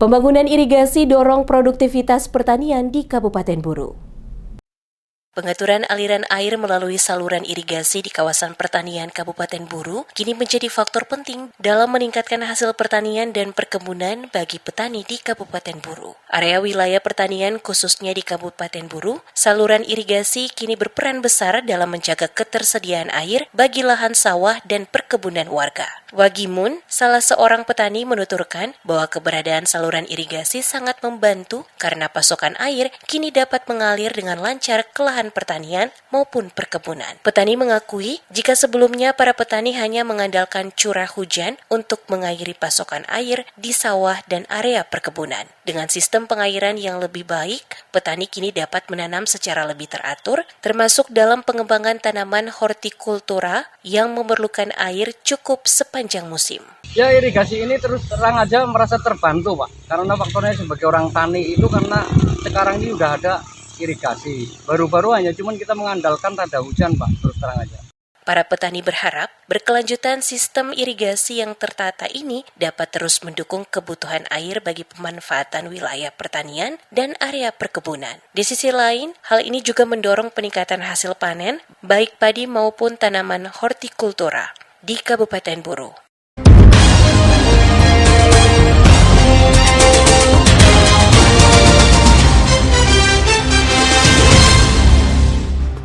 Pembangunan irigasi dorong produktivitas pertanian di Kabupaten Buru. Pengaturan aliran air melalui saluran irigasi di kawasan pertanian Kabupaten Buru kini menjadi faktor penting dalam meningkatkan hasil pertanian dan perkebunan bagi petani di Kabupaten Buru. Area wilayah pertanian khususnya di Kabupaten Buru, saluran irigasi kini berperan besar dalam menjaga ketersediaan air bagi lahan sawah dan perkebunan warga. Wagimun, salah seorang petani menuturkan bahwa keberadaan saluran irigasi sangat membantu karena pasokan air kini dapat mengalir dengan lancar ke lahan pertanian maupun perkebunan. Petani mengakui jika sebelumnya para petani hanya mengandalkan curah hujan untuk mengairi pasokan air di sawah dan area perkebunan. Dengan sistem pengairan yang lebih baik, petani kini dapat menanam secara lebih teratur, termasuk dalam pengembangan tanaman hortikultura yang memerlukan air cukup sepanjang musim. Ya, irigasi ini terus terang aja merasa terbantu, Pak. Karena faktornya sebagai orang tani itu karena sekarang ini udah ada irigasi. Baru-baru hanya cuman kita mengandalkan rada hujan, Pak, terus terang aja. Para petani berharap berkelanjutan sistem irigasi yang tertata ini dapat terus mendukung kebutuhan air bagi pemanfaatan wilayah pertanian dan area perkebunan. Di sisi lain, hal ini juga mendorong peningkatan hasil panen baik padi maupun tanaman hortikultura di Kabupaten Buru.